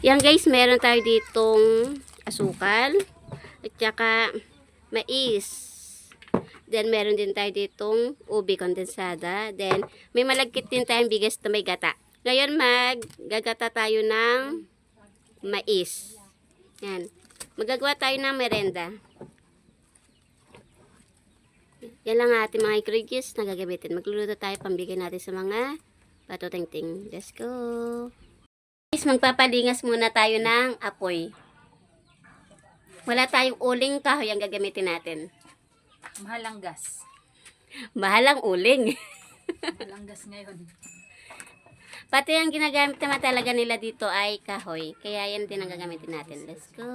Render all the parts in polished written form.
Yan guys, meron tayo ditong asukal at saka mais. Then meron din tayo ditong ubi kondensada. Then may malagkit din tayong bigas na may gata. Ngayon maggagata tayo ng mais. Yan. Magagawa tayo ng merenda. Yan lang ang ating mga ingredients na gagamitin. Magluluto tayo pambigay natin sa mga patutingting. Let's go! Guys, magpapalingas muna tayo ng apoy. Wala tayong uling kahoy ang gagamitin natin. Mahalang gas. Mahalang uling. Mahalang gas ngayon. Pati ang ginagamit naman talaga nila dito ay kahoy. Kaya yan din ang gagamitin natin. Let's go.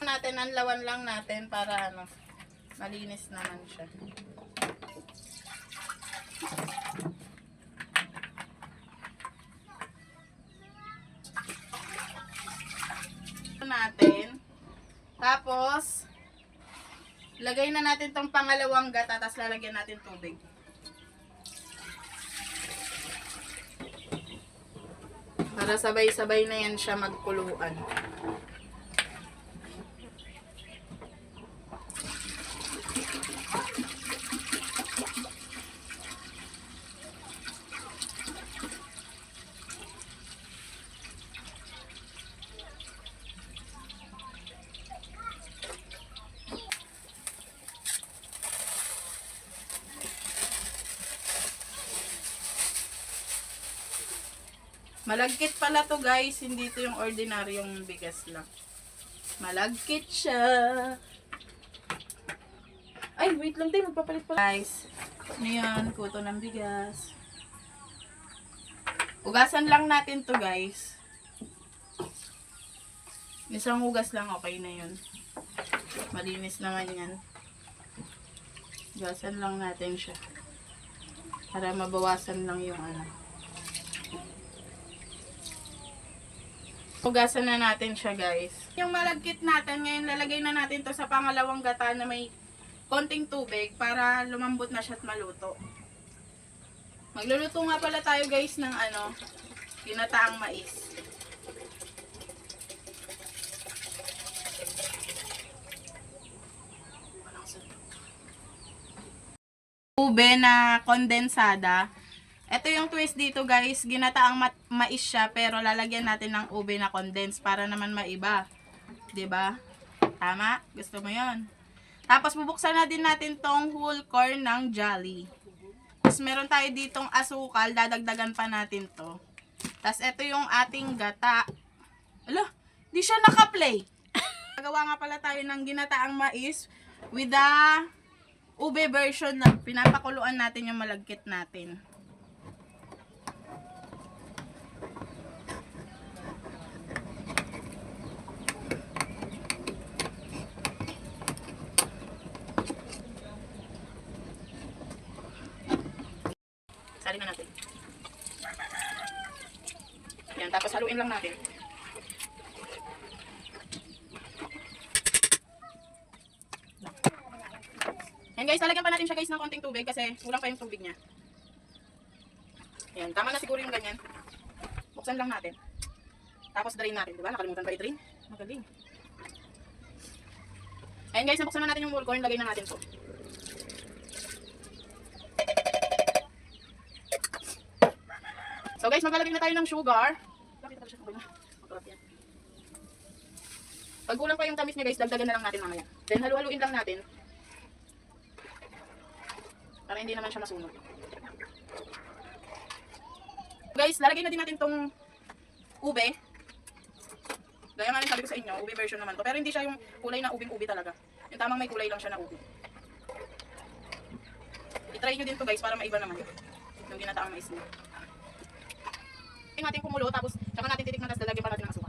Natin ang lawan lang natin para malinis naman siya. Natin. Tapos lagay na natin tong pangalawang gata, tapos lalagyan natin tubig. Para sabay-sabay na yan siya magkuluan. Malagkit pala to guys, hindi to yung ordinaryong bigas lang. Malagkit siya. Ay, wait lang tayo, magpapalit pa. Guys, ano yan, kuto ng bigas. Ugasan lang natin to guys. Isang hugas lang, okay na yun. Malinis naman yan. Ugasan lang natin siya. Para mabawasan lang yung Hugasan na natin siya guys. Yung malagkit natin, ngayon lalagay na natin to sa pangalawang gata na may konting tubig para lumambot na siya at maluto. Magluluto nga pala tayo guys ng ginataang mais. Ube na kondensada. Ito yung twist dito guys, ginataang mais siya pero lalagyan natin ng ube na condense para naman maiba. 'Di ba? Tama? Gusto mo 'yon? Tapos bubuksan na din natin tong whole corn ng Jolly. Tapos meron tayo ditong asukal, dadagdagan pa natin 'to. Tapos ito yung ating gata. Ala, di siya naka-play. Nagawa nga pala tayo ng ginataang mais with the ube version na pinapakuluan natin yung malagkit natin. Salin na natin. Yan, tapos haluin lang natin. Yan guys, lalagyan pa natin siya guys ng konting tubig kasi kulang pa yung tubig niya. Yan, tama na siguro yung ganyan. Buksan lang natin. Tapos drain natin, di ba? Nakalimutan pa i-drain. Magaling. Ayan guys, nabuksan na natin yung whole corn, lagay na natin to. So guys, maglalagay na tayo ng sugar. Pag kulang pa yung tamis niya guys, dagdagan na lang natin mamaya. Then halu-haluin lang natin. Para hindi naman siya masunog. Guys, lalagay na din natin tong ube. Gaya nga rin sabi ko sa inyo, ube version naman to. Pero hindi siya yung kulay na ubing-ube talaga. Yung tamang may kulay lang siya na ube. I-try nyo din to guys para maiba naman yung ginataang mais niya. Natin kumulo, tapos saka natin titikman, tapos lalagyan pa natin ng asukal.